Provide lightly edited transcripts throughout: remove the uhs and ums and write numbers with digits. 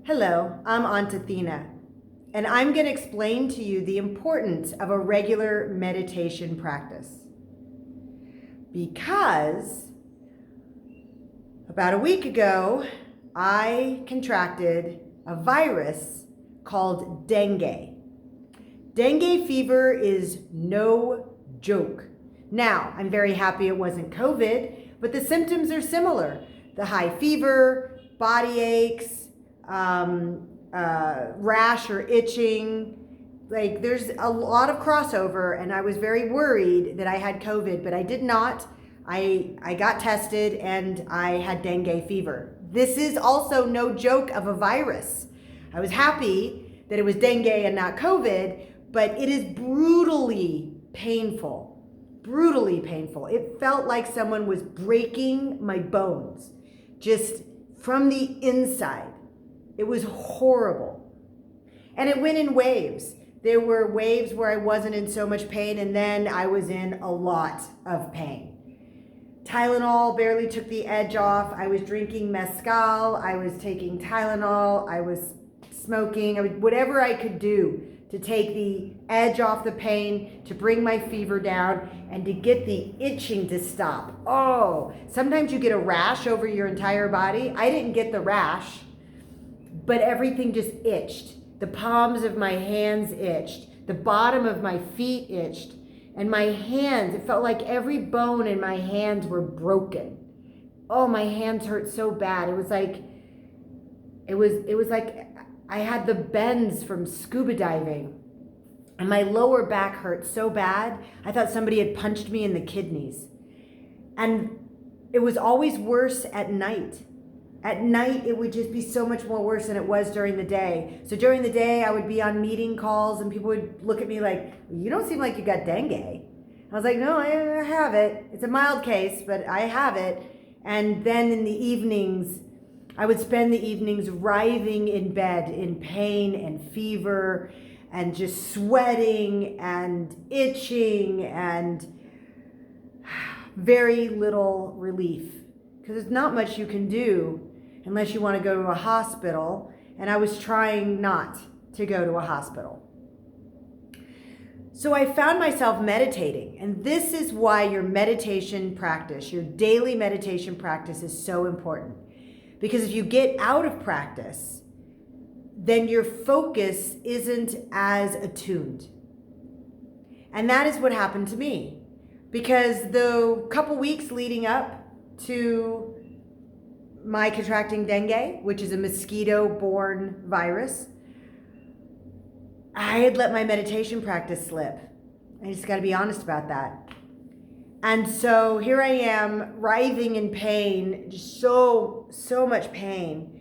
Hello, I'm Aunt Athena, and I'm going to explain to you the importance of a regular meditation practice. Because about a week ago, I contracted a virus called dengue. Dengue fever is no joke. Now, I'm very happy it wasn't COVID, but the symptoms are similar. The high fever, body aches, rash or itching. Like there's a lot of crossover, and I was very worried that I had COVID, but I did not. I got tested and I had dengue fever. This is also no joke of a virus. I was happy that it was dengue and not COVID, but it is brutally painful. Brutally painful. It felt like someone was breaking my bones just from the inside. It was horrible. And it went in waves. There were waves where I wasn't in so much pain, and then I was in a lot of pain. Tylenol barely took the edge off. I was drinking mezcal. I was taking Tylenol. I was smoking. Whatever I could do to take the edge off the pain, to bring my fever down, and to get the itching to stop. Oh, sometimes you get a rash over your entire body. I didn't get the rash, but everything just itched. The palms of my hands itched. The bottom of my feet itched. And my hands, it felt like every bone in my hands were broken. Oh, my hands hurt so bad. It was like I had the bends from scuba diving. And my lower back hurt so bad, I thought somebody had punched me in the kidneys. And it was always worse at night. At night, it would just be so much more worse than it was during the day. So during the day, I would be on meeting calls and people would look at me like, you don't seem like you got dengue. I was like, no, I have it. It's a mild case, but I have it. And then in the evenings, I would spend the evenings writhing in bed in pain and fever and just sweating and itching and very little relief. Because there's not much you can do unless you want to go to a hospital, and I was trying not to go to a hospital. So I found myself meditating, and this is why your meditation practice, your daily meditation practice is so important. Because if you get out of practice, then your focus isn't as attuned. And that is what happened to me. Because the couple weeks leading up to my contracting dengue, which is a mosquito-borne virus, I had let my meditation practice slip. I just got to be honest about that. And so here I am, writhing in pain, just so much pain.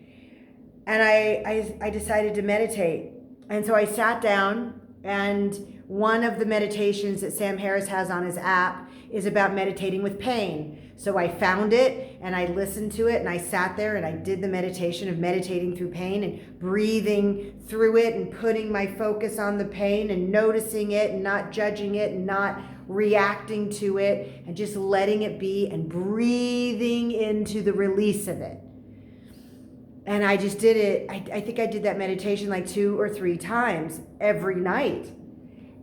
And I decided to meditate. And so I sat down, and one of the meditations that Sam Harris has on his app is about meditating with pain. So I found it and I listened to it and I sat there and I did the meditation of meditating through pain and breathing through it and putting my focus on the pain and noticing it and not judging it and not reacting to it and just letting it be and breathing into the release of it. And I just did it. I think I did that meditation like 2 or 3 times every night.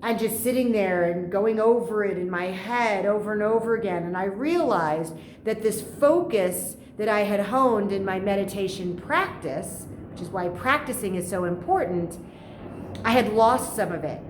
And just sitting there and going over it in my head over and over again. And I realized that this focus that I had honed in my meditation practice, which is why practicing is so important, I had lost some of it.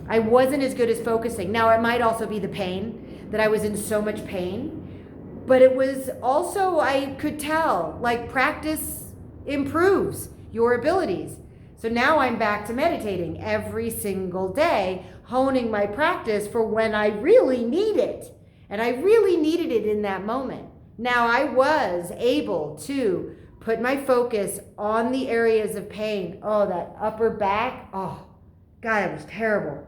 I wasn't as good as focusing. Now, it might also be the pain, that I was in so much pain. But it was also, I could tell, like practice improves your abilities. So now I'm back to meditating every single day, honing my practice for when I really need it. And I really needed it in that moment. Now I was able to put my focus on the areas of pain. Oh, that upper back. Oh, God, it was terrible.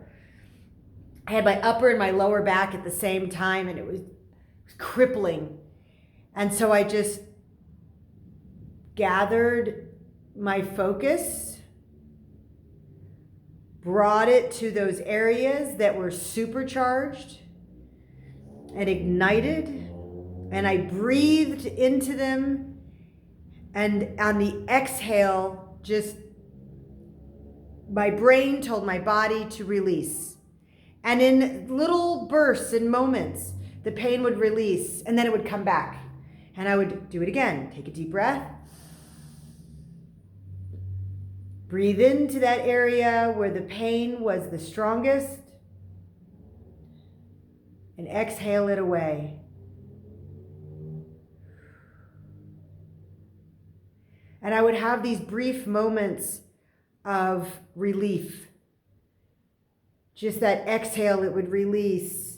I had my upper and my lower back at the same time, and it was crippling. And so I just gathered my focus, brought it to those areas that were supercharged and ignited, and I breathed into them, and on the exhale my brain told my body to release. And in little bursts and moments, the pain would release and then it would come back. And I would do it again. Take a deep breath. Breathe into that area where the pain was the strongest. And exhale it away. And I would have these brief moments of relief. Just that exhale, it would release.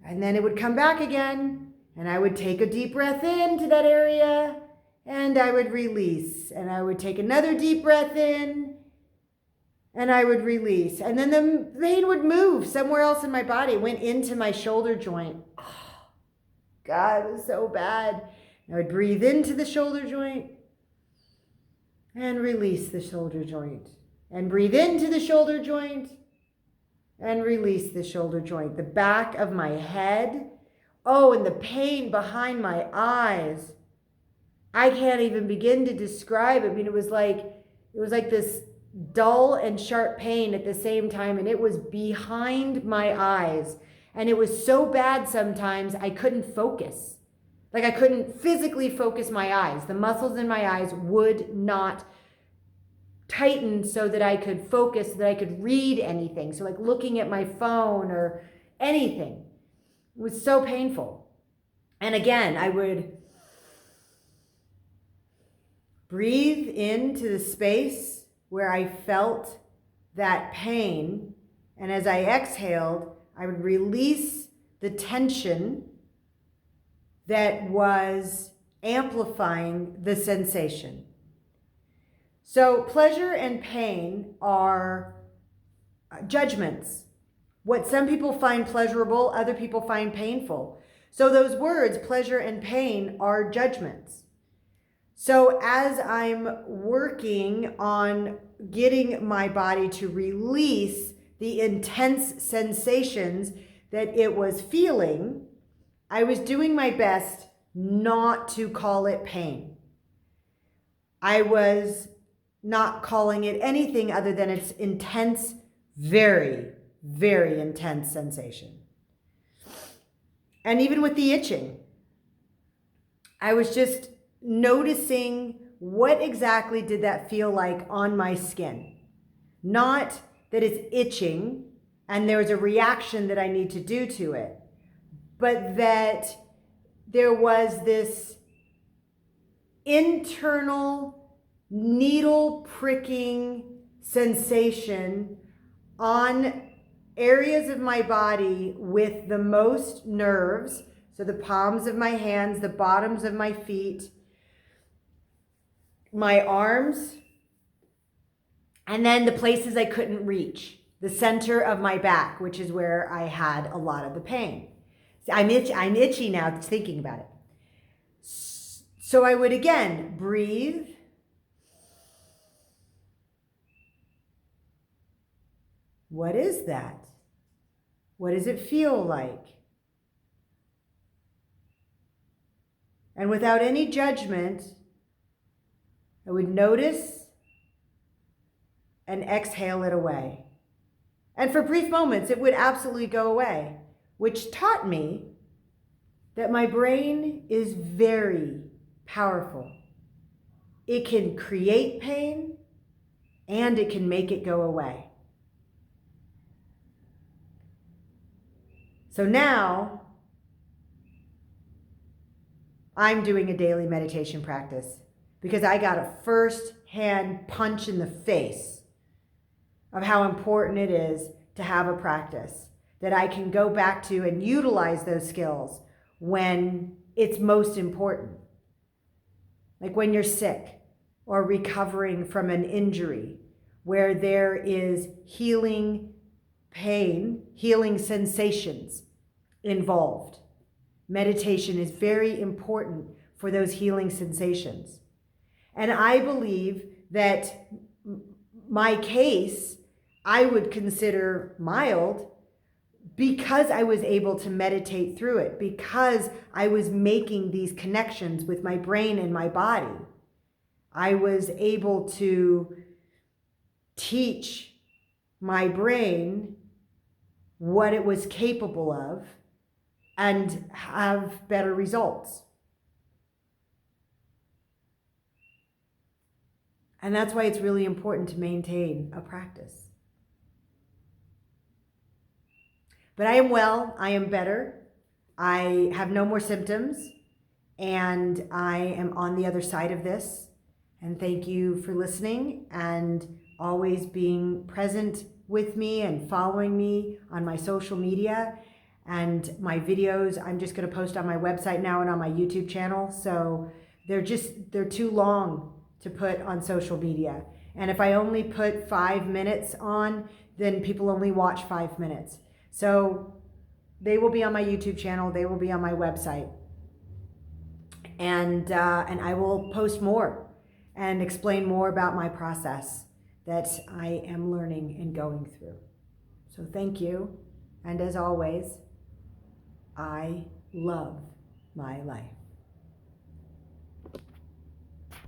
And then it would come back again. And I would take a deep breath into that area. And I would release. And I would take another deep breath in. And I would release. And then the pain would move somewhere else in my body. It went into my shoulder joint. Oh, God, it was so bad. I would breathe into the shoulder joint. And release the shoulder joint. And breathe into the shoulder joint. And release the shoulder joint. The back of my head. Oh, and the pain behind my eyes. I can't even begin to describe it. I mean, it was like this dull and sharp pain at the same time, and it was behind my eyes. And it was so bad sometimes I couldn't focus. Like I couldn't physically focus my eyes. The muscles in my eyes would not tighten so that I could focus, so that I could read anything. So like looking at my phone or anything. It was so painful. And again, I would breathe into the space where I felt that pain. And as I exhaled, I would release the tension that was amplifying the sensation. So pleasure and pain are judgments. What some people find pleasurable, other people find painful. So those words, pleasure and pain, are judgments. So as I'm working on getting my body to release the intense sensations that it was feeling, I was doing my best not to call it pain. I was not calling it anything other than its intense, very, very intense sensation. And even with the itching, I was just noticing what exactly did that feel like on my skin. Not that it's itching and there's a reaction that I need to do to it, but that there was this internal needle pricking sensation on areas of my body with the most nerves. So the palms of my hands, the bottoms of my feet, my arms, and then the places I couldn't reach, the center of my back, which is where I had a lot of the pain. I'm itchy now just thinking about it. So I would again breathe. What is that? What does it feel like? And without any judgment, I would notice and exhale it away. And for brief moments, it would absolutely go away, which taught me that my brain is very powerful. It can create pain and it can make it go away. So now I'm doing a daily meditation practice because I got a first-hand punch in the face of how important it is to have a practice that I can go back to and utilize those skills when it's most important. Like when you're sick or recovering from an injury where there is healing pain, healing sensations involved. Meditation is very important for those healing sensations. And I believe that my case, I would consider mild because I was able to meditate through it, because I was making these connections with my brain and my body. I was able to teach my brain what it was capable of and have better results. And that's why it's really important to maintain a practice. But I am well, I am better, I have no more symptoms, and I am on the other side of this. And thank you for listening and always being present with me and following me on my social media and my videos. I'm just going to post on my website now and on my YouTube channel. So they're too long to put on social media. And if I only put 5 minutes on, then people only watch 5 minutes. So they will be on my YouTube channel. They will be on my website. And I will post more and explain more about my process that I am learning and going through. So thank you. And as always, I love my life.